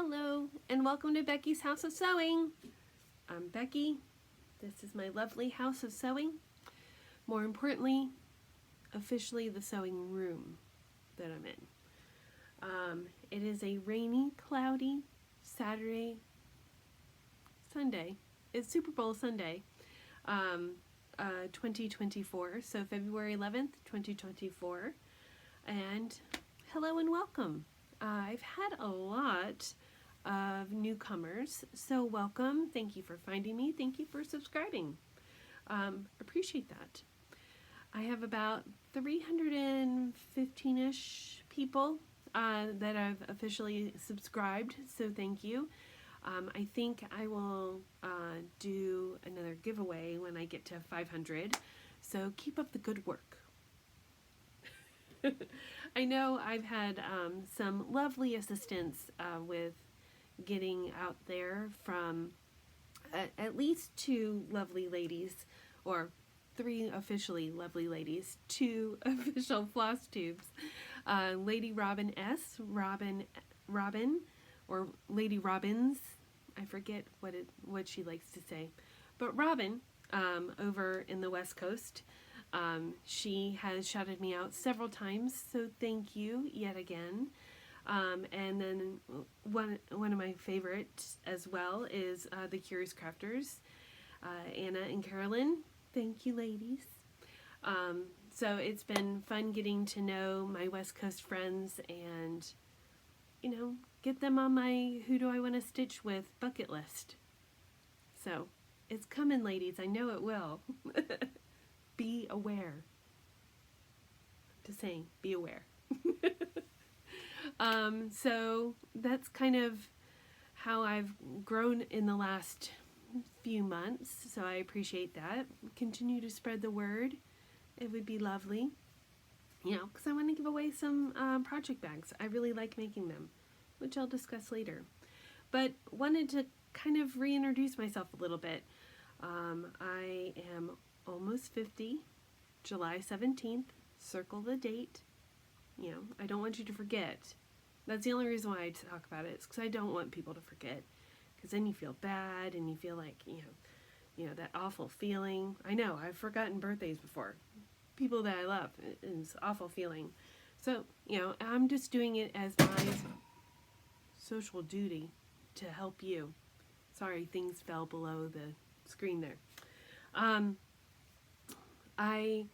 Hello, and welcome to Becky's House of Sewing. I'm Becky. This is my lovely house of sewing. More importantly, officially the sewing room that I'm in. It is a rainy, cloudy Sunday. It's Super Bowl Sunday, 2024, so February 11th, 2024. And hello and welcome. I've had a lot of newcomers, so welcome. Thank you for finding me. Thank you for subscribing. Appreciate that. I have about 315-ish people that I've officially subscribed, so thank you. I think I will do another giveaway when I get to 500, so keep up the good work. I know I've had some lovely assistance with getting out there from at least 2 lovely ladies, or 3 officially lovely ladies, 2 official Flosstubes. Lady Robin S., Robin, or Lady Robbins, I forget what she likes to say, but Robin over in the West Coast. She has shouted me out several times, so thank you yet again. And then one of my favorites as well is the Curious Crafters, Anna and Carolyn. Thank you, ladies. So it's been fun getting to know my West Coast friends and, you know, get them on my Who Do I Want to Stitch With bucket list. So it's coming, ladies. I know it will. Be aware. Just saying, be aware. So that's kind of how I've grown in the last few months, so I appreciate that. Continue to spread the word. It would be lovely. You know, because I want to give away some project bags. I really like making them, which I'll discuss later. But wanted to kind of reintroduce myself a little bit. I am almost 50, July 17th, circle the date. You know, I don't want you to forget. That's the only reason why I talk about it, is because I don't want people to forget, because then you feel bad and you feel like, you know, that awful feeling. I know, I've forgotten birthdays before. People that I love, it's an awful feeling. So, you know, I'm just doing it as my social duty to help you. Sorry, things fell below the screen there. I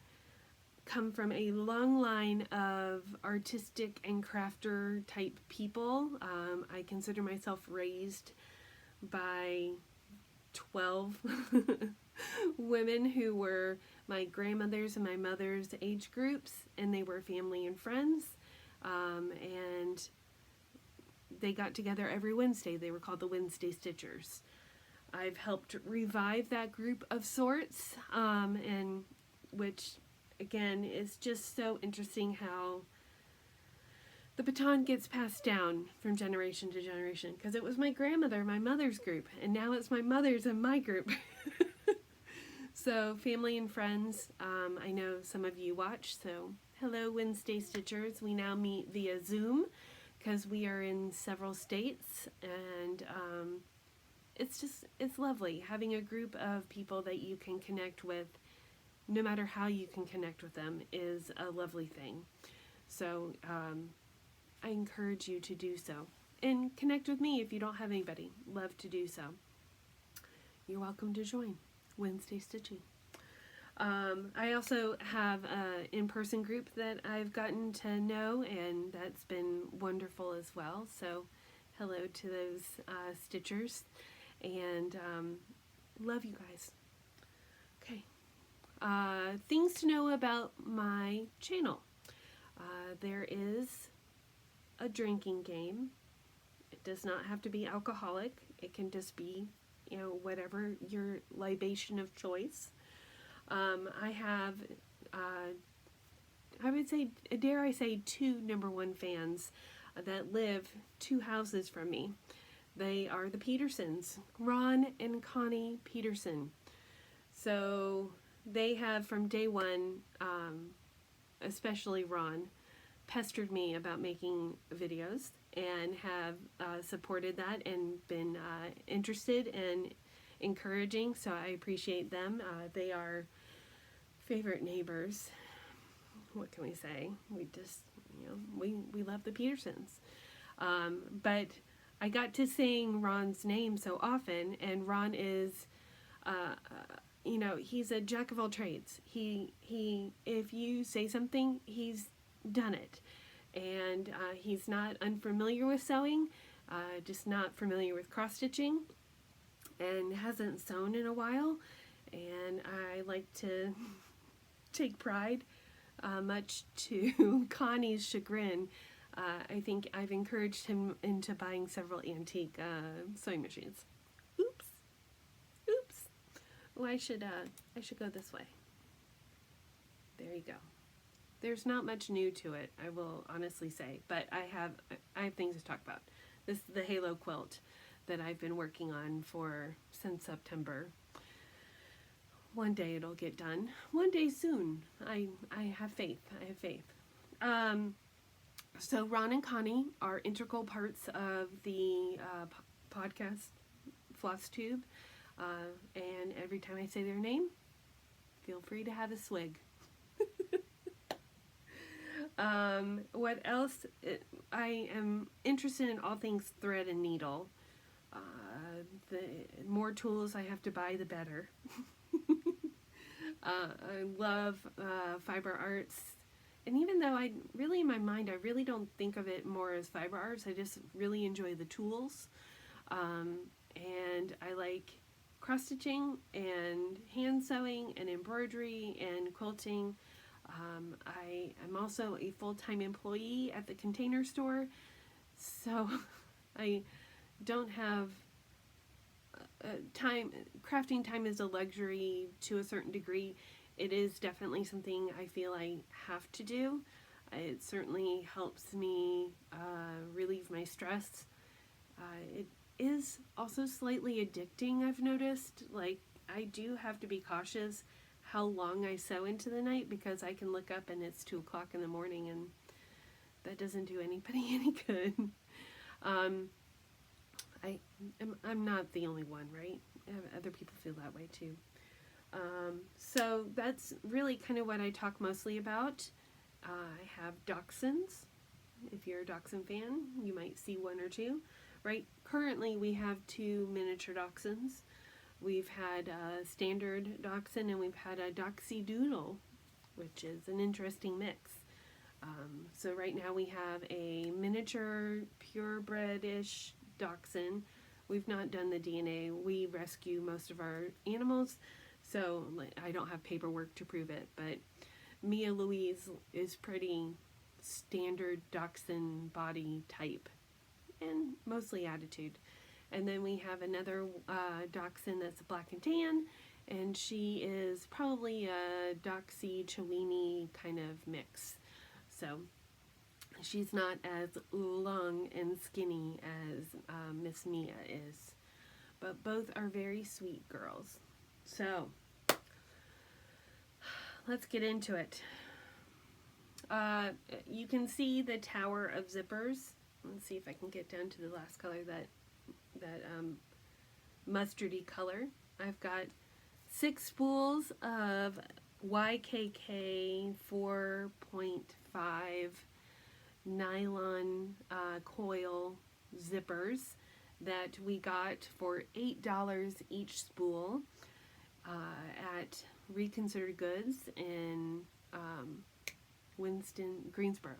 come from a long line of artistic and crafter type people. I consider myself raised by 12 women who were my grandmother's and my mother's age groups, and they were family and friends, and they got together every Wednesday. They were called the Wednesday Stitchers. I've helped revive that group of sorts, and which, again, is just so interesting how the baton gets passed down from generation to generation, because it was my grandmother, my mother's group, and now it's my mother's and my group. So family and friends, I know some of you watch, so hello Wednesday Stitchers. We now meet via Zoom because we are in several states, and it's lovely having a group of people that you can connect with. No matter how you can connect with them is a lovely thing. So I encourage you to do so. And connect with me if you don't have anybody. Love to do so. You're welcome to join Wednesday Stitching. I also have an in-person group that I've gotten to know, and that's been wonderful as well. So hello to those stitchers, and love you guys. Okay. Things to know about my channel. There is a drinking game. It does not have to be alcoholic. It can just be, you know, whatever your libation of choice. I have, I would say, dare I say, 2 #1 fans that live 2 houses from me. They are the Petersons, Ron and Connie Peterson. So they have, from day one, especially Ron, pestered me about making videos. and have supported that and been interested and encouraging, so I appreciate them. They are favorite neighbors. What can we say? We just, we love the Petersons. But I got to saying Ron's name so often, and Ron is, he's a jack of all trades. He, if you say something, he's done it. And he's not unfamiliar with sewing, just not familiar with cross-stitching, and hasn't sewn in a while. And I like to take pride, much to Connie's chagrin. I think I've encouraged him into buying several antique sewing machines. Oops. Oh, I should go this way. There you go. There's not much new to it, I will honestly say, but I have things to talk about. This is the Halo quilt that I've been working on since September. One day it'll get done. One day soon. I have faith. So Ron and Connie are integral parts of the podcast Flosstube, and every time I say their name, feel free to have a swig. What else? I am interested in all things thread and needle. The more tools I have to buy, the better. I love fiber arts. And even though in my mind, I really don't think of it more as fiber arts, I just really enjoy the tools. And I like cross-stitching and hand sewing and embroidery and quilting. I am also a full-time employee at the Container Store, so I don't have time. Crafting time is a luxury to a certain degree. It is definitely something I feel I have to do. It certainly helps me relieve my stress. It is also slightly addicting, I've noticed. Like, I do have to be cautious how long I sew into the night, because I can look up and it's 2 o'clock in the morning, and that doesn't do anybody any good. I'm not the only one, right? Other people feel that way too. So that's really kind of what I talk mostly about. I have dachshunds. If you're a dachshund fan, you might see 1 or 2. Right? Currently we have 2 miniature dachshunds. We've had a standard dachshund and we've had a doxy doodle, which is an interesting mix. So right now we have a miniature purebred-ish dachshund. We've not done the DNA. We rescue most of our animals, so I don't have paperwork to prove it, but Mia Louise is pretty standard dachshund body type and mostly attitude. And then we have another dachshund that's black and tan, and she is probably a doxy Chiweenie kind of mix. So she's not as long and skinny as Miss Mia is, but both are very sweet girls. So let's get into it. You can see the tower of zippers. Let's see if I can get down to the last color, that mustardy color. I've got 6 spools of YKK 4.5 nylon coil zippers that we got for $8 each spool at Reconsidered Goods in Greensboro.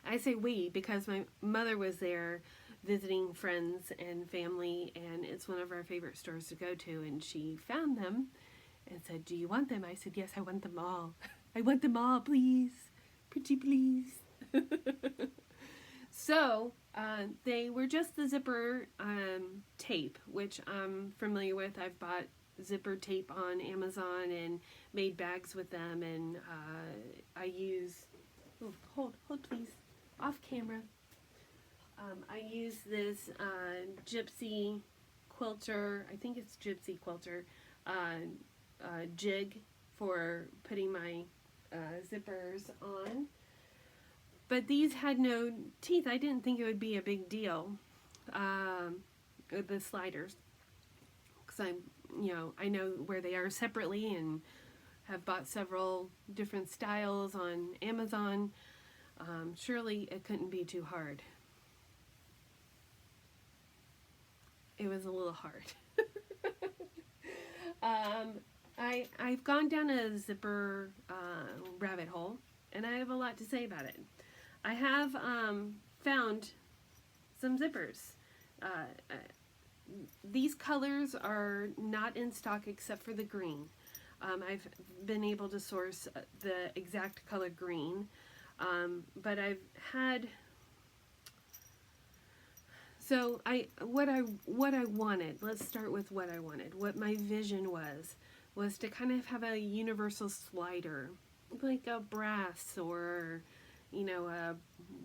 I say we because my mother was there visiting friends and family, and it's one of our favorite stores to go to, and she found them and said, "Do you want them?" I said, "Yes, I want them all. I want them all, please. Pretty please." So they were just the zipper tape, which I'm familiar with. I've bought zipper tape on Amazon and made bags with them, and I use, hold please, off camera. I use this Gypsy quilter, I think it's Gypsy quilter, jig for putting my zippers on. But these had no teeth. I didn't think it would be a big deal, the sliders, because I know where they are separately and have bought several different styles on Amazon. Surely it couldn't be too hard. It was a little hard. I've gone down a zipper rabbit hole, and I have a lot to say about it. I have found some zippers. These colors are not in stock except for the green. I've been able to source the exact color green, but I've had. So what I wanted. Let's start with what I wanted. What my vision was to kind of have a universal slider, like a brass or a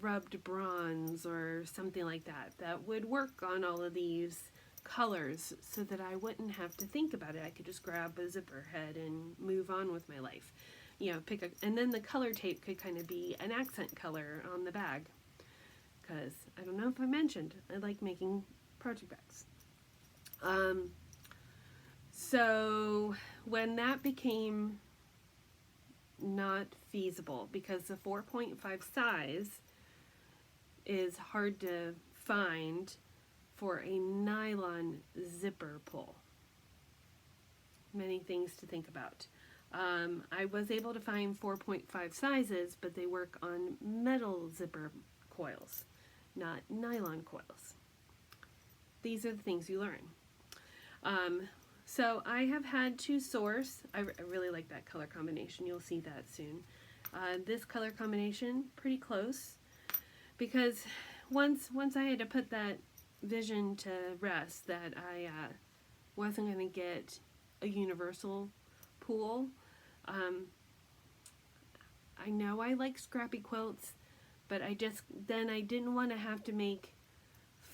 rubbed bronze or something like that, that would work on all of these colors so that I wouldn't have to think about it. I could just grab a zipper head and move on with my life. And then the color tape could kind of be an accent color on the bag. Because I don't know if I mentioned, I like making project bags. So when that became not feasible, because the 4.5 size is hard to find for a nylon zipper pull. Many things to think about. I was able to find 4.5 sizes, but they work on metal zipper coils, not nylon coils. These are the things you learn. So I have had to source, I really like that color combination, you'll see that soon. This color combination, pretty close, because once I had to put that vision to rest that I wasn't going to get a universal pool. I know I like scrappy quilts, but I didn't want to have to make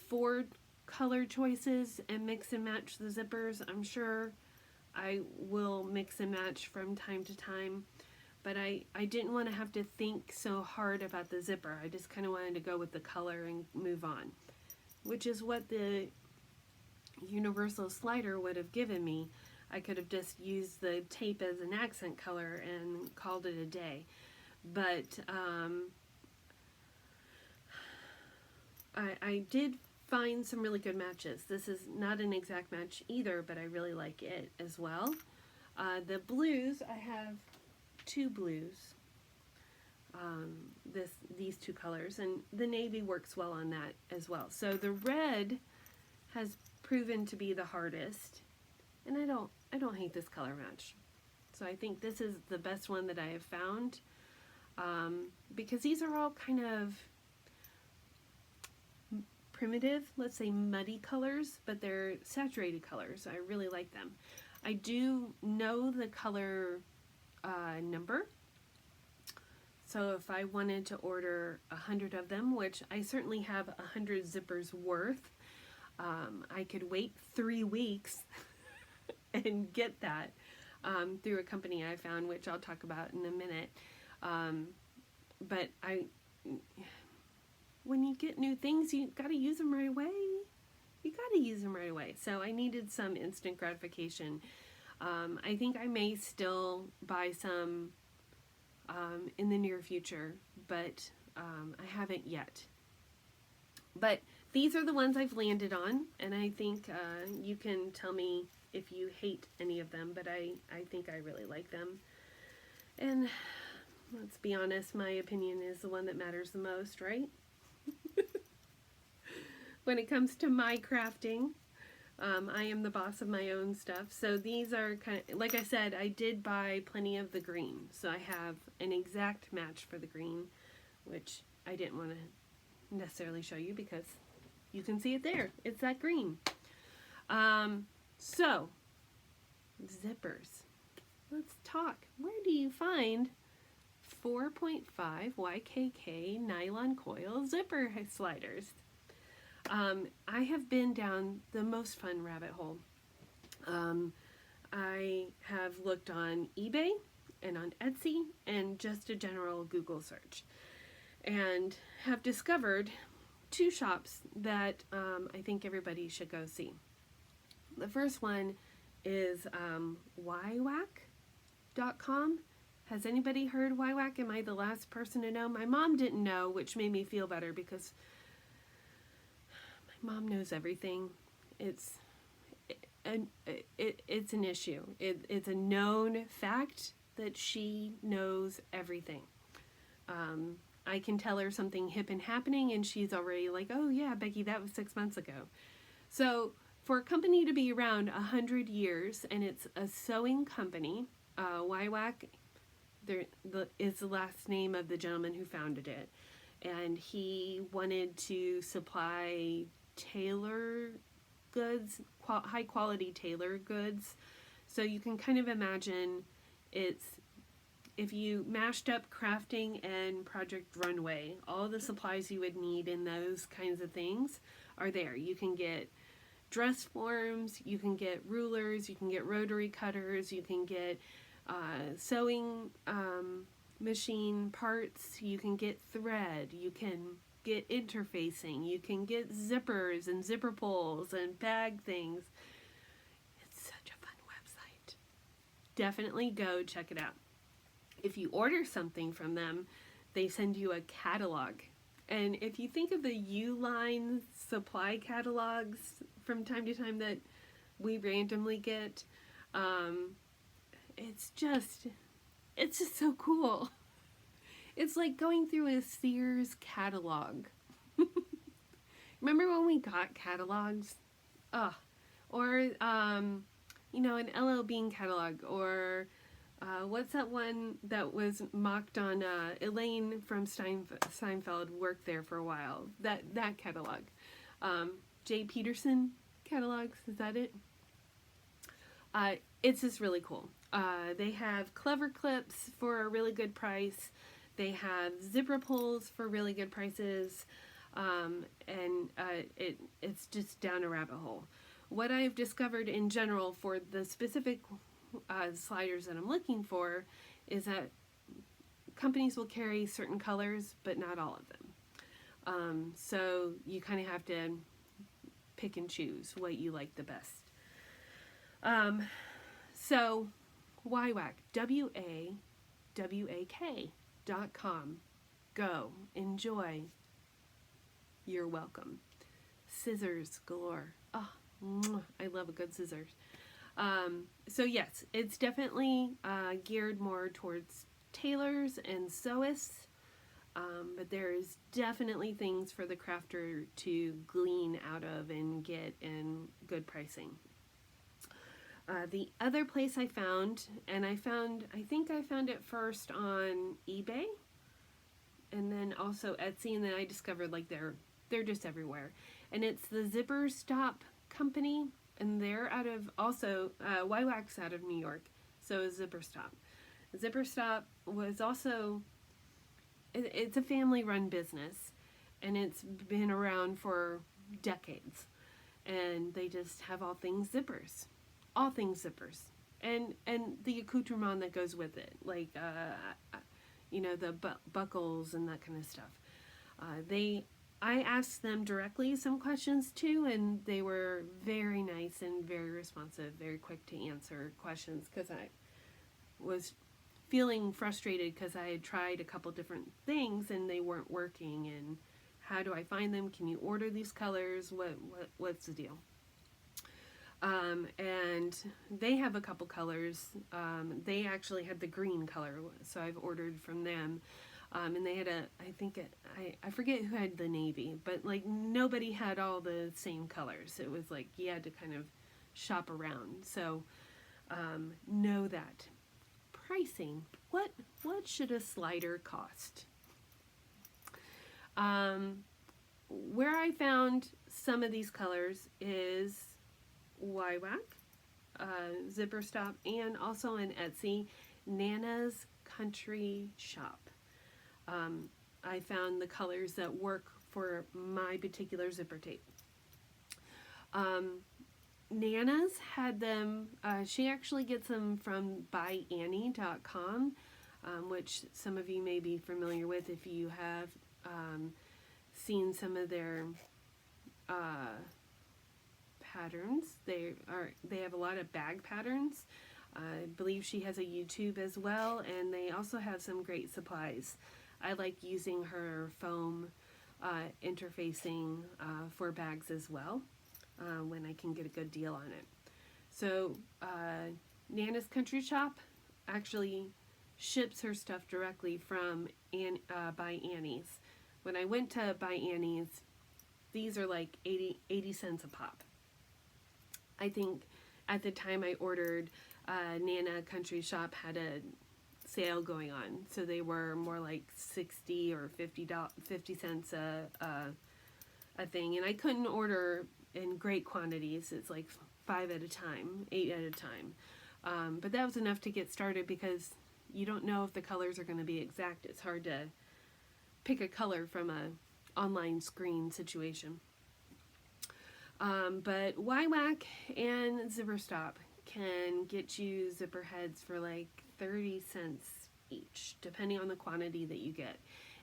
4 color choices and mix and match the zippers. I'm sure I will mix and match from time to time, but I didn't want to have to think so hard about the zipper. I just kind of wanted to go with the color and move on, which is what the universal slider would have given me. I could have just used the tape as an accent color and called it a day. But I did find some really good matches. This is not an exact match either, but I really like it as well. The blues, I have 2 blues. These 2 colors, and the navy works well on that as well. So the red has proven to be the hardest, and I don't hate this color match. So I think this is the best one that I have found, because these are all kind of primitive, let's say muddy colors, but they're saturated colors. I really like them. I do know the color number, so if I wanted to order 100 of them, which I certainly have 100 zippers worth, I could wait 3 weeks and get that through a company I found, which I'll talk about in a minute. But when you get new things, you got to use them right away. You got to use them right away. So I needed some instant gratification. I think I may still buy some in the near future, but I haven't yet. But these are the ones I've landed on, and I think you can tell me if you hate any of them, but I think I really like them. And let's be honest, my opinion is the one that matters the most, right? When it comes to my crafting, I am the boss of my own stuff. So these are kind of, like I said, I did buy plenty of the green. So I have an exact match for the green, which I didn't want to necessarily show you because you can see it there. It's that green. So, zippers. Let's talk. Where do you find 4.5 YKK nylon coil zipper sliders? I have been down the most fun rabbit hole. I have looked on eBay and on Etsy and just a general Google search. and have discovered two shops that I think everybody should go see. The first one is ywac.com. Has anybody heard YWAC? Am I the last person to know? My mom didn't know, which made me feel better because my mom knows everything. It's an issue. It's a known fact that she knows everything. I can tell her something hip and happening and she's already like, oh yeah, Becky, that was 6 months ago. So for a company to be around 100 years, and it's a sewing company, YWAC is the last name of the gentleman who founded it. And he wanted to supply tailor goods, high quality tailor goods. So you can kind of imagine it's, if you mashed up crafting and Project Runway, all the supplies you would need in those kinds of things are there. You can get dress forms, you can get rulers, you can get rotary cutters, you can get sewing machine parts, you can get thread, you can get interfacing, you can get zippers and zipper pulls and bag things. It's such a fun website. Definitely go check it out. If you order something from them, they send you a catalog. And if you think of the Uline supply catalogs from time to time that we randomly get, it's just so cool. It's like going through a Sears catalog. Remember when we got catalogs? Or, you know, an LL Bean catalog, or what's that one that was mocked on, Elaine from Seinfeld worked there for a while. That catalog. J. Peterson catalogs, is that it? It's just really cool. They have clever clips for a really good price. They have zipper pulls for really good prices. It's just down a rabbit hole. What I've discovered in general for the specific sliders that I'm looking for is that companies will carry certain colors, but not all of them. So you kind of have to pick and choose what you like the best. So YWAC, WAWAK.com. Go, enjoy. You're welcome. Scissors galore. Oh, I love a good scissors. So yes, it's definitely geared more towards tailors and sewists, but there's definitely things for the crafter to glean out of and get in good pricing. The other place I found, and I think I found it first on eBay, and then also Etsy, and then I discovered like they're just everywhere. And it's the Zipper Stop company, and they're out of, also, YWAC's out of New York, so is Zipper Stop. Zipper Stop was also, it's a family-run business, and it's been around for decades, and they just have all things zippers. All things zippers, and the accoutrement that goes with it, like you know, the buckles and that kind of stuff. I asked them directly some questions too, and they were very nice and very responsive, very quick to answer questions, because I was feeling frustrated because I had tried a couple different things and they weren't working. And how do I find them? Can you order these colors? What's the deal? And they have a couple colors. They actually had the green color, so I've ordered from them. And they had I forget who had the navy, but like nobody had all the same colors. It was like you had to kind of shop around. So know that. Pricing. What should a slider cost? Where I found some of these colors is YWAC, Zipper Stop, and also in Etsy, Nana's Country Shop. I found the colors that work for my particular zipper tape. Nana's had them, she actually gets them from buyannie.com, which some of you may be familiar with if you have seen some of their patterns. They have a lot of bag patterns. I believe she has a YouTube as well, and they also have some great supplies. I like using her foam interfacing for bags as well when I can get a good deal on it. So Nana's Country Shop actually ships her stuff directly from by Annie's. When I went to By Annie's, these are like 80 cents a pop. I think at the time I ordered, Nana Country Shop had a sale going on, so they were more like 60 or 50 cents a thing, and I couldn't order in great quantities. It's like 5 at a time, 8 at a time, but that was enough to get started because you don't know if the colors are going to be exact. It's hard to pick a color from a online screen situation. But YWAC and Zipper Stop can get you zipper heads for like 30 cents each, depending on the quantity that you get.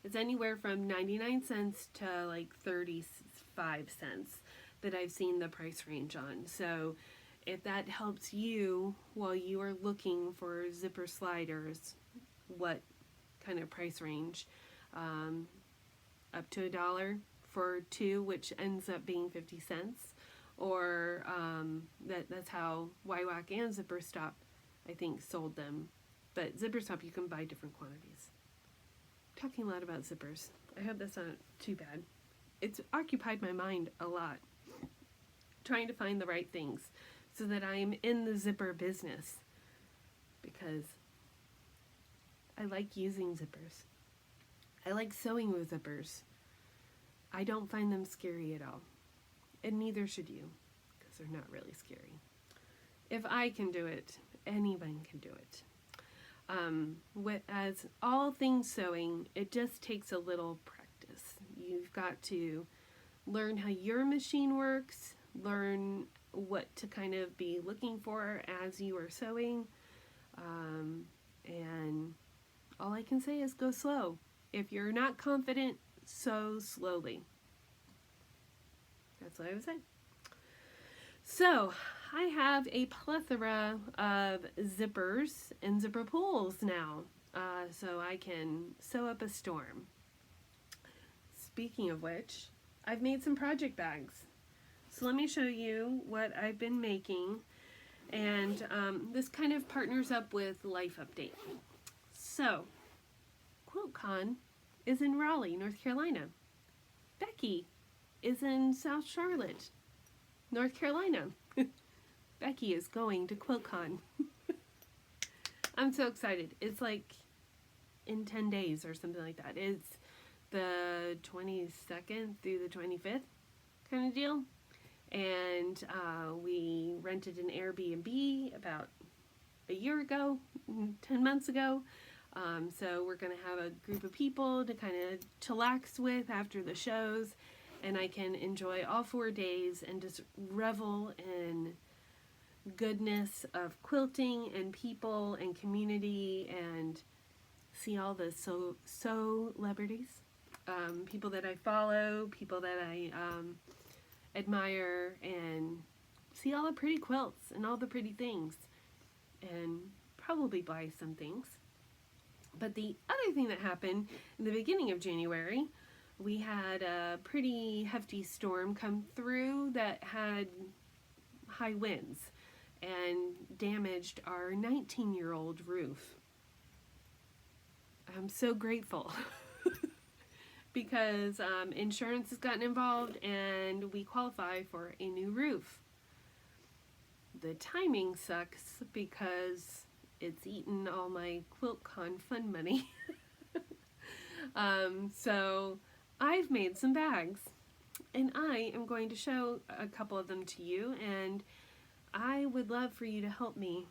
It's anywhere from 99 cents to like 35 cents that I've seen the price range on. So if that helps you while you are looking for zipper sliders, what kind of price range? Up to $1 for 2, which ends up being 50 cents. Or that's how YWAC and Zipper Stop, I think, sold them. But Zipper Stop, you can buy different quantities. I'm talking a lot about zippers. I hope that's not too bad. It's occupied my mind a lot, trying to find the right things so that I am in the zipper business, because I like using zippers. I like sewing with zippers. I don't find them scary at all. And neither should you, because they're not really scary. If I can do it, anyone can do it. As all things sewing, it just takes a little practice. You've got to learn how your machine works, learn what to kind of be looking for as you are sewing, and all I can say is go slow. If you're not confident, sew slowly. That's what I would say. So, I have a plethora of zippers and zipper pulls now, so I can sew up a storm. Speaking of which, I've made some project bags. So let me show you what I've been making, and this kind of partners up with Life Update. So, QuiltCon is in Raleigh, North Carolina. Becky is in South Charlotte, North Carolina. Becky is going to QuiltCon. I'm so excited. It's like in 10 days or something like that. It's the 22nd through the 25th kind of deal. And we rented an Airbnb about a year ago, 10 months ago. So we're going to have a group of people to kind of chillax with after the shows. And I can enjoy all 4 days and just revel in goodness of quilting and people and community, and see all the celebrities, people that I follow, people that I admire, and see all the pretty quilts and all the pretty things, and probably buy some things. But the other thing that happened in the beginning of January, we had a pretty hefty storm come through that had high winds and damaged our 19-year-old roof. I'm so grateful because insurance has gotten involved and we qualify for a new roof. The timing sucks because it's eaten all my QuiltCon fund money. So I've made some bags, and I am going to show a couple of them to you, and I would love for you to help me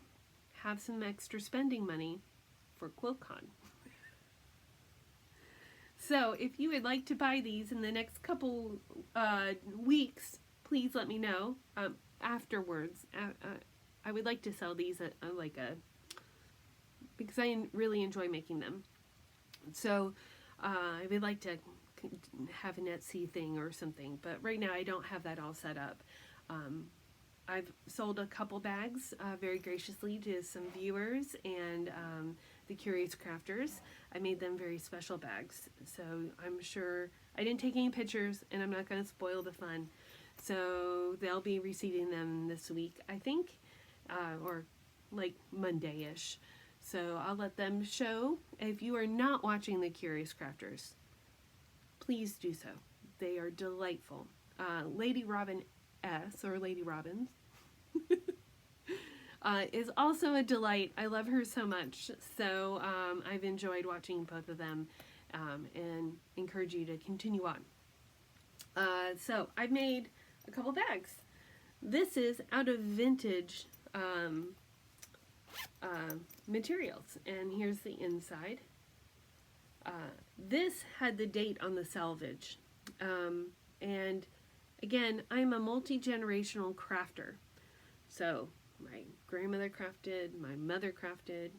have some extra spending money for QuiltCon. So if you would like to buy these in the next couple weeks, please let me know afterwards. I would like to sell these at because I really enjoy making them. So I would like to have an Etsy thing or something. But right now I don't have that all set up. I've sold a couple bags very graciously to some viewers and the Curious Crafters. I made them very special bags, so I'm sure I didn't take any pictures and I'm not going to spoil the fun. So they'll be receiving them this week, I think, or like Monday-ish. So I'll let them show. If you are not watching the Curious Crafters, please do so. They are delightful. Lady Robin S, or Lady Robins, is also a delight. I love her so much. So I've enjoyed watching both of them and encourage you to continue on. So I've made a couple bags. This is out of vintage materials, and here's the inside. This had the date on the salvage, and again, I'm a multi-generational crafter. So my grandmother crafted, my mother crafted,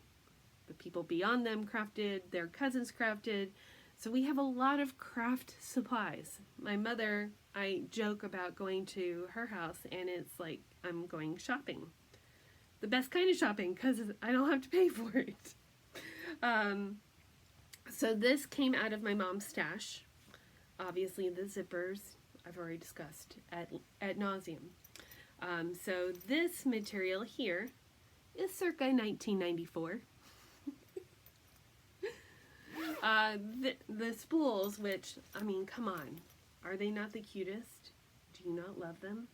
the people beyond them crafted, their cousins crafted. So we have a lot of craft supplies. My mother, I joke about going to her house and it's like I'm going shopping. The best kind of shopping because I don't have to pay for it. So this came out of my mom's stash. Obviously the zippers I've already discussed ad nauseum. So this material here is circa 1994. The spools, which, I mean, come on. Are they not the cutest? Do you not love them?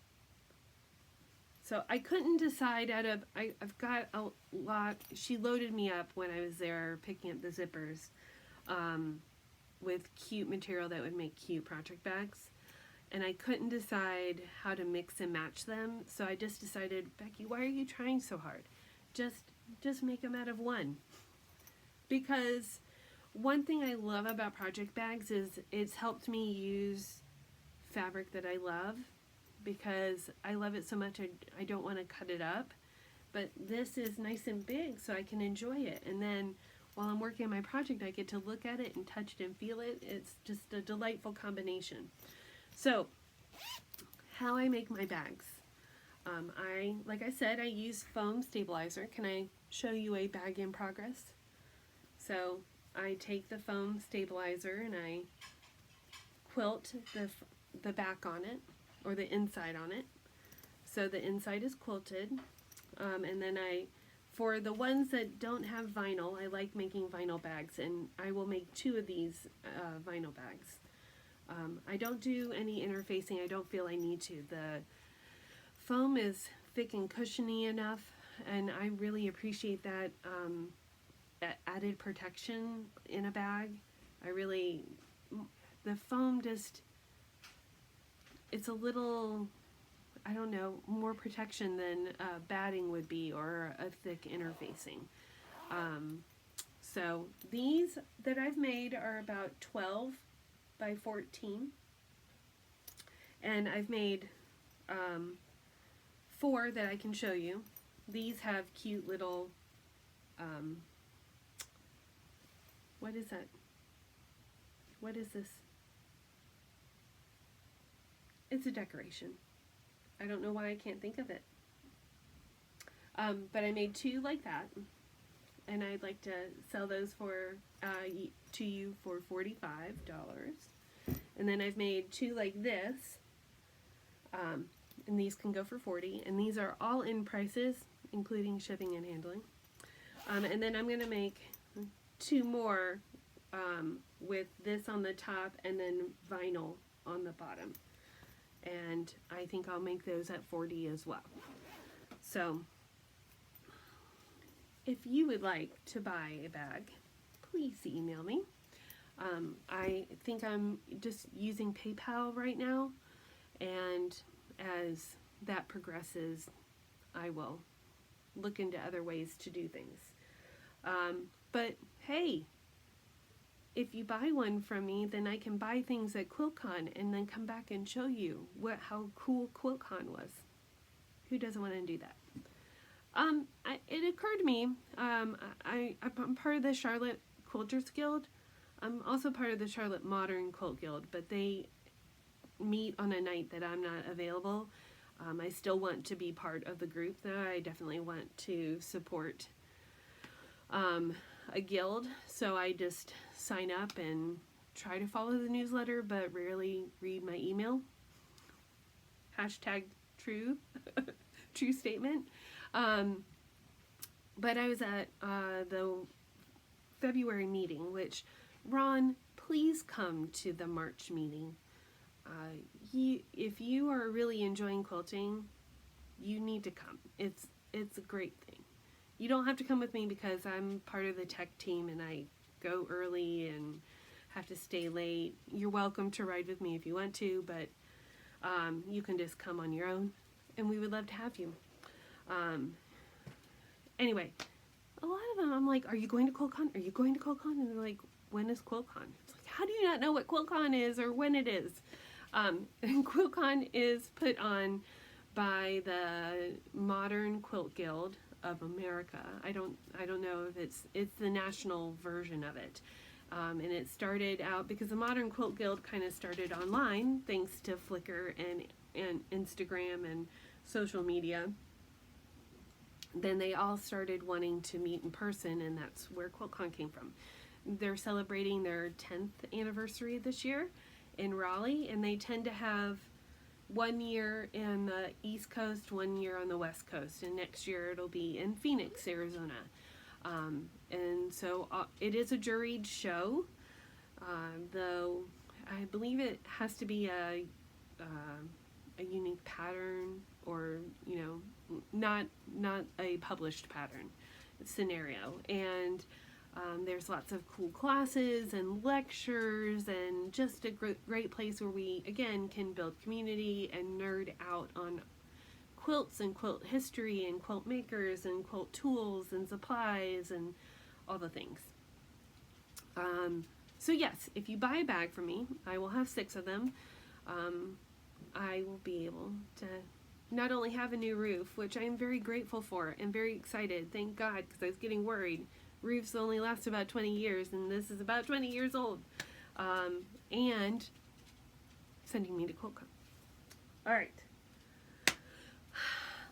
So I couldn't decide out of, I've got a lot. She loaded me up when I was there picking up the zippers with cute material that would make cute project bags. And I couldn't decide how to mix and match them. So I just decided, Becky, why are you trying so hard? Just make them out of one. Because one thing I love about project bags is it's helped me use fabric that I love, because I love it so much I don't want to cut it up. But this is nice and big so I can enjoy it. And then while I'm working on my project, I get to look at it and touch it and feel it. It's just a delightful combination. So how I make my bags. Like I said, I use foam stabilizer. Can I show you a bag in progress? So I take the foam stabilizer and I quilt the back on it, or the inside on it. So the inside is quilted. And then for the ones that don't have vinyl, I like making vinyl bags, and I will make 2 of these vinyl bags. I don't do any interfacing. I don't feel I need to. The foam is thick and cushiony enough, and I really appreciate that added protection in a bag. The foam just, it's a little, I don't know, more protection than batting would be, or a thick interfacing. So these that I've made are about 12 by 14, and I've made 4 that I can show you. These have cute little what is that? What is this? It's a decoration. I don't know why I can't think of it. But I made 2 like that, and I'd like to sell those to you for $45. And then I've made 2 like this, and these can go for $40. And these are all in prices, including shipping and handling. And then I'm going to make 2 more with this on the top and then vinyl on the bottom. And I think I'll make those at $40 as well. So if you would like to buy a bag, please email me. I think I'm just using PayPal right now, and as that progresses, I will look into other ways to do things. But hey, if you buy one from me, then I can buy things at QuiltCon and then come back and show you how cool QuiltCon was. Who doesn't want to do that? It occurred to me, I'm part of the Charlotte Quilters Guild. I'm also part of the Charlotte Modern Quilt Guild, but they meet on a night that I'm not available. I still want to be part of the group, though. I definitely want to support a guild, so I just sign up and try to follow the newsletter, but rarely read my email. Hashtag true, true statement. But I was at the February meeting, which, Ron, please come to the March meeting. If you are really enjoying quilting, you need to come. It's a great thing. You don't have to come with me because I'm part of the tech team and I go early and have to stay late. You're welcome to ride with me if you want to, but you can just come on your own, and we would love to have you. Anyway, a lot of them I'm like, are you going to QuiltCon? Are you going to QuiltCon? And they're like, when is QuiltCon? It's like, how do you not know what QuiltCon is or when it is? And QuiltCon is put on by the Modern Quilt Guild of America. I don't know if it's the national version of it. And it started out because the Modern Quilt Guild kind of started online thanks to Flickr and Instagram and social media. Then they all started wanting to meet in person, and that's where QuiltCon came from. They're celebrating their 10th anniversary this year in Raleigh, and they tend to have 1 year in the East Coast, 1 year on the West Coast, and next year it'll be in Phoenix, Arizona. And so it is a juried show, though I believe it has to be a unique pattern, or not a published pattern scenario. And there's lots of cool classes and lectures, and just a great place where we again can build community and nerd out on quilts and quilt history and quilt makers and quilt tools and supplies and all the things. So yes, if you buy a bag from me, I will have 6 of them. I will be able to not only have a new roof, which I am very grateful for and very excited, thank God, because I was getting worried. Roofs only last about 20 years, and this is about 20 years old. And sending me to QuiltCon. Alright.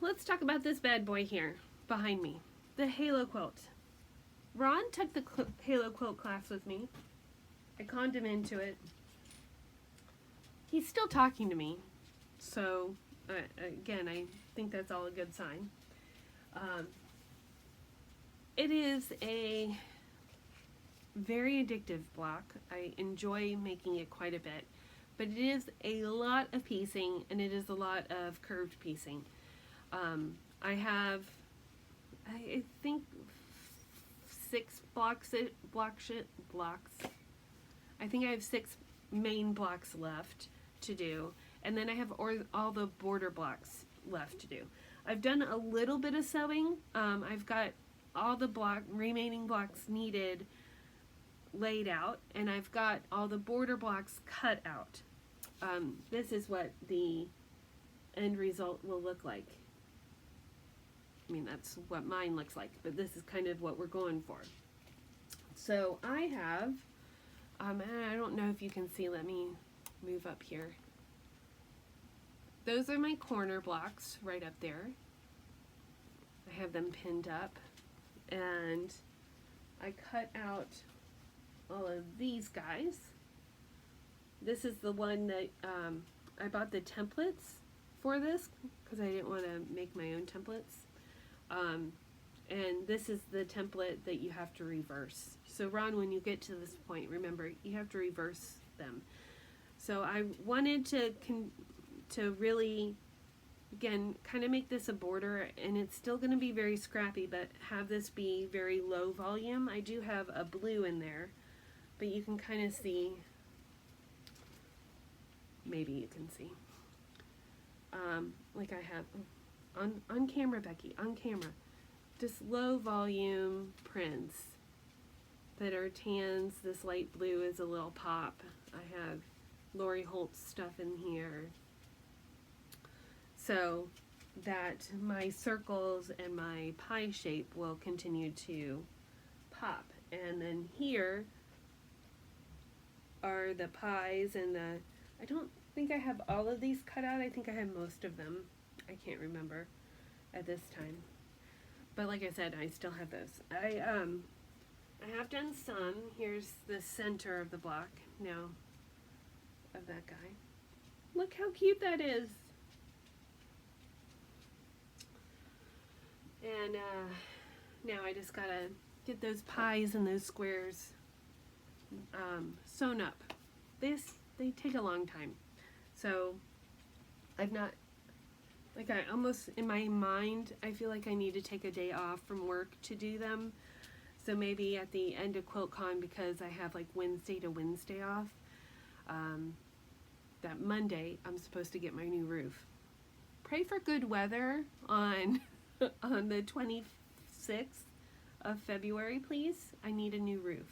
Let's talk about this bad boy here, behind me. The Halo quilt. Ron took the Halo quilt class with me. I conned him into it. He's still talking to me, so again, I think that's all a good sign. It is a very addictive block. I enjoy making it quite a bit, but it is a lot of piecing, and it is a lot of curved piecing. I have, I think, 6 blocks. I think I have 6 main blocks left to do, and then I have all the border blocks left to do. I've done a little bit of sewing. I've got all the remaining blocks needed laid out, and I've got all the border blocks cut out. This is what the end result will look like. I mean, that's what mine looks like, but this is kind of what we're going for. So I have, and I don't know if you can see, let me move up here. Those are my corner blocks right up there. I have them pinned up, and I cut out all of these guys. This is the one that I bought the templates for this because I didn't want to make my own templates. And this is the template that you have to reverse. So Ron, when you get to this point, remember, you have to reverse them. So I wanted to really, again, kind of make this a border, and it's still going to be very scrappy, but have this be very low volume. I do have a blue in there, but you can kind of see, maybe you can see, like I have, on camera, Becky, on camera, just low volume prints that are tans. This light blue is a little pop. I have Lori Holt's stuff in here, so that my circles and my pie shape will continue to pop. And then here are the pies and I don't think I have all of these cut out. I think I have most of them. I can't remember at this time. But like I said, I still have those. I have done some. Here's the center of the block now of that guy. Look how cute that is. And now I just gotta get those pies and those squares sewn up. They take a long time. So I've not, like, I almost, in my mind, I feel like I need to take a day off from work to do them. So maybe at the end of QuiltCon, because I have like Wednesday to Wednesday off, that Monday I'm supposed to get my new roof. Pray for good weather on on the 26th of February, please. I need a new roof.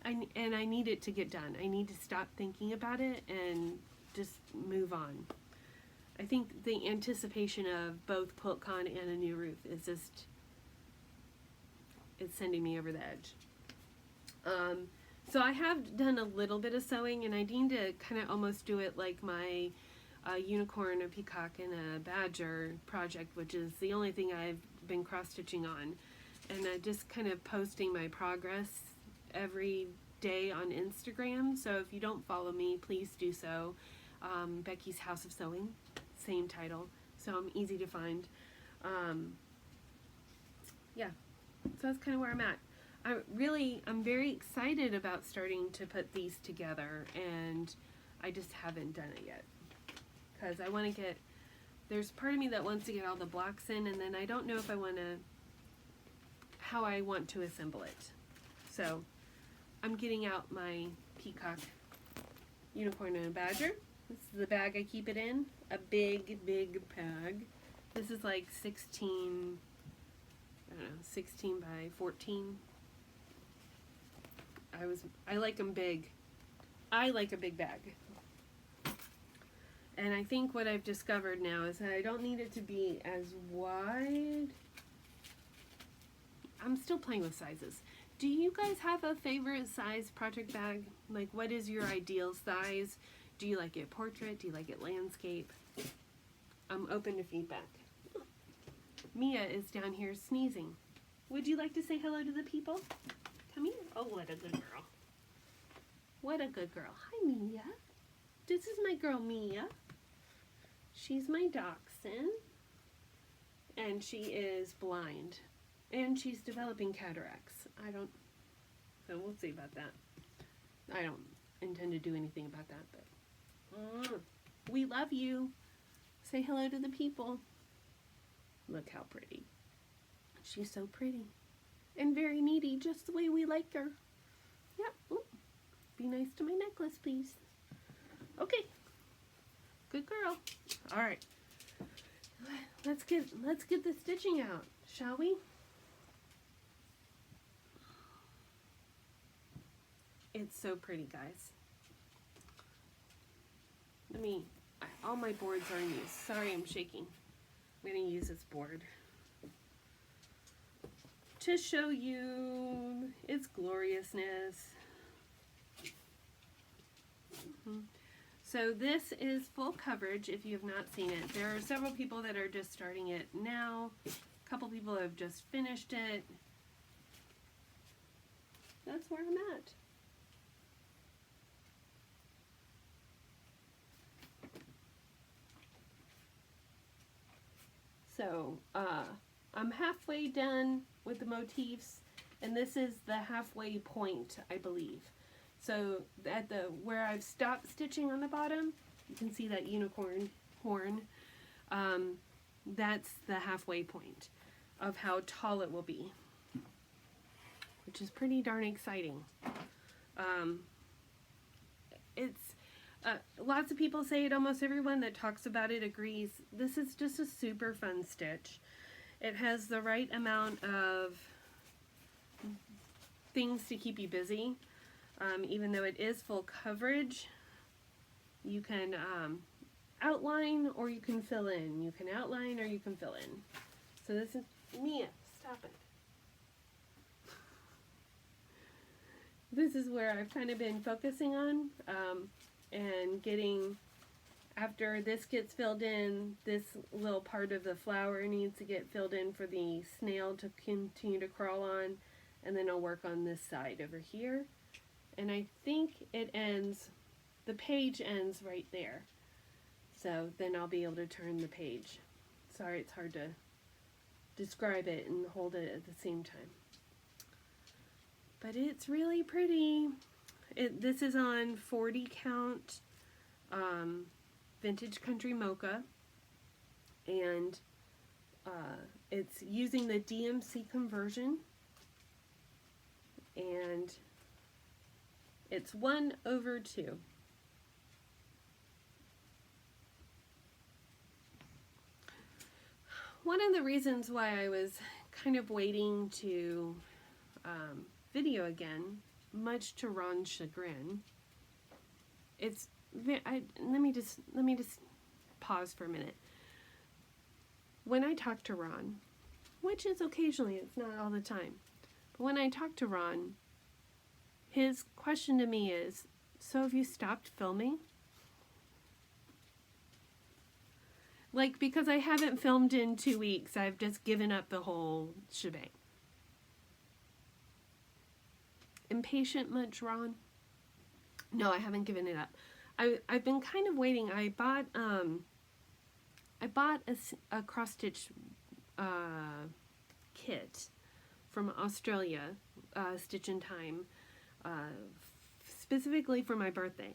And I need it to get done. I need to stop thinking about it and just move on. I think the anticipation of both QuiltCon and a new roof is just, it's sending me over the edge. So I have done a little bit of sewing, and I need to kind of almost do it like my unicorn, a peacock, and a badger project, which is the only thing I've been cross-stitching on. And just kind of posting my progress every day on Instagram. So if you don't follow me, please do so. Becky's House of Sewing, same title, so I'm easy to find. Yeah, so that's kind of where I'm at. I'm very excited about starting to put these together, and I just haven't done it yet because I want to get, there's part of me that wants to get all the blocks in, and then I don't know if I want to, how I want to assemble it. So I'm getting out my peacock, unicorn, and a badger. This is the bag I keep it in, a big bag. This is like 16, I don't know, 16 by 14. I like them big. I like a big bag. And I think what I've discovered now is that I don't need it to be as wide. I'm still playing with sizes. Do you guys have a favorite size project bag? Like, what is your ideal size? Do you like it portrait? Do you like it landscape? I'm open to feedback. Mia is down here sneezing. Would you like to say hello to the people? Come here. Oh, what a good girl. What a good girl. Hi, Mia. This is my girl, Mia. She's my dachshund. And she is blind. And she's developing cataracts. So we'll see about that. I don't intend to do anything about that, but we love you. Say hello to the people. Look how pretty. She's so pretty. And very needy, just the way we like her. Yep. Ooh. Be nice to my necklace, please. Okay. Good girl. All right. Let's get the stitching out, shall we? It's so pretty, guys. All my boards are in use. Sorry, I'm shaking. I'm going to use this board to show you its gloriousness. So this is full coverage if you have not seen it. There are several people that are just starting it now. A couple people have just finished it. That's where I'm at. So I'm halfway done with the motifs, and this is the halfway point, I believe. So at where I've stopped stitching on the bottom, you can see that unicorn horn. That's the halfway point of how tall it will be, which is pretty darn exciting. Lots of people say it, almost everyone that talks about it agrees. This is just a super fun stitch. It has the right amount of things to keep you busy. Even though it is full coverage, you can outline or you can fill in. You can outline or you can fill in. So this is, Mia, stop it. this is where I've kind of been focusing on, and getting, after this gets filled in, this little part of the flower needs to get filled in for the snail to continue to crawl on, and then I'll work on this side over here. And I think it ends, the page ends right there. So then I'll be able to turn the page. Sorry, it's hard to describe it and hold it at the same time. But it's really pretty. This is on 40 count vintage country mocha, and it's using the DMC conversion, and it's 1/2. One of the reasons why I was kind of waiting to video again, much to Ron's chagrin, let me just pause for a minute. When I talk to Ron, which is occasionally, it's not all the time, but when I talk to Ron, his question to me is, so have you stopped filming? Like, because I haven't filmed in 2 weeks, I've just given up the whole shebang. Impatient much, Ron? No, I haven't given it up. I've been kind of waiting. I bought a cross stitch kit from Australia, Stitch in Time, specifically for my birthday,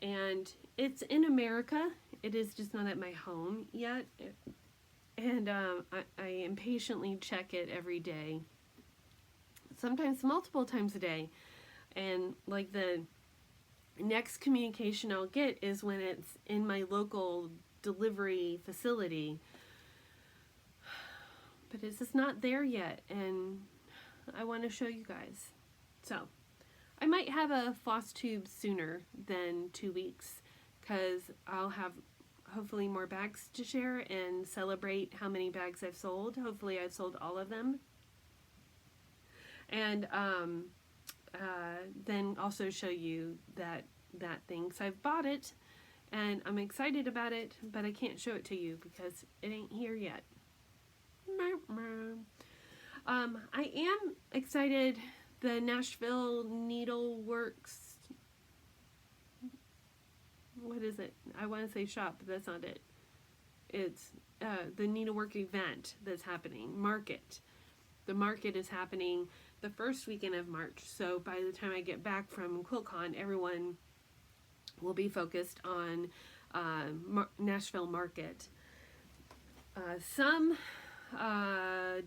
and it's in America. It is just not at my home yet, and I impatiently check it every day, sometimes multiple times a day, and like the next communication I'll get is when it's in my local delivery facility, but it's just not there yet, and I want to show you guys. So I might have a Flosstube sooner than 2 weeks, because I'll have hopefully more bags to share and celebrate how many bags I've sold. Hopefully I've sold all of them. And then also show you that thing. So I've bought it and I'm excited about it, but I can't show it to you because it ain't here yet. I am excited. The Nashville Needleworks, what is it? I want to say shop, but that's not it. It's the needlework event that's happening. Market. The market is happening the first weekend of March. So by the time I get back from QuiltCon, everyone will be focused on Nashville Market. Some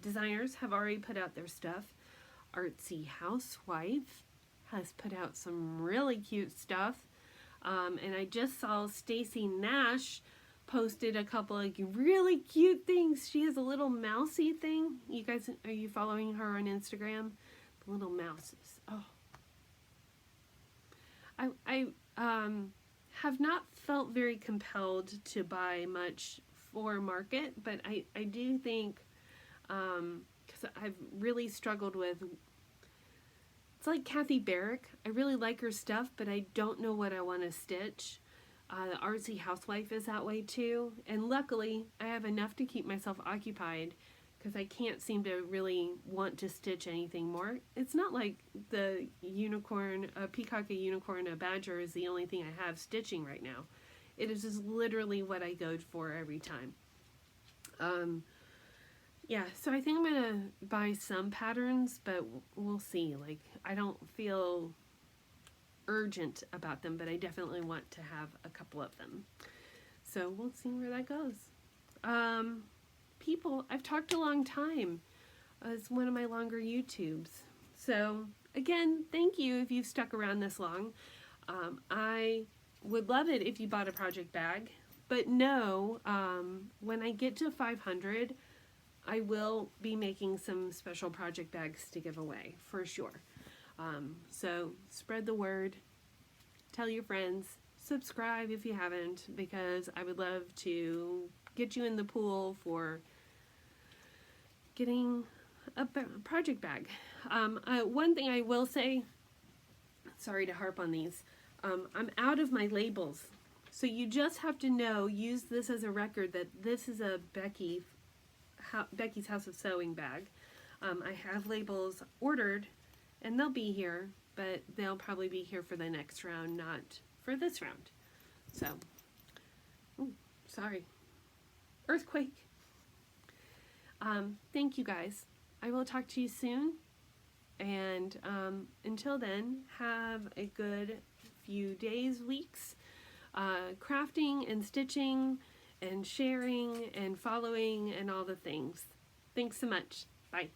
designers have already put out their stuff. Artsy Housewife has put out some really cute stuff. And I just saw Stacy Nash posted a couple of really cute things. She has a little mousy thing. You guys, are you following her on Instagram? The little mouses. Oh. I have not felt very compelled to buy much for Market, but I do think, because I've really struggled with, it's like Kathy Barrick. I really like her stuff, but I don't know what I want to stitch. The Artsy Housewife is that way too, and luckily I have enough to keep myself occupied because I can't seem to really want to stitch anything more. It's not like the unicorn, a peacock, a unicorn, a badger is the only thing I have stitching right now. It is just literally what I go for every time. Yeah, so I think I'm gonna buy some patterns, but we'll see. Like, I don't feel urgent about them, but I definitely want to have a couple of them. So we'll see where that goes. People, I've talked a long time. It's one of my longer YouTubes. So again, thank you if you've stuck around this long. I would love it if you bought a project bag, but no, when I get to 500, I will be making some special project bags to give away for sure. So spread the word, tell your friends, subscribe if you haven't, because I would love to get you in the pool for getting a project bag. One thing I will say, sorry to harp on these. I'm out of my labels. So you just have to know, use this as a record that this is a Becky's House of Sewing bag. I have labels ordered and they'll be here, but they'll probably be here for the next round, not for this round. So, ooh, sorry. Earthquake. Thank you guys. I will talk to you soon. And until then, have a good few days, weeks, crafting and stitching and sharing and following and all the things. Thanks so much. Bye.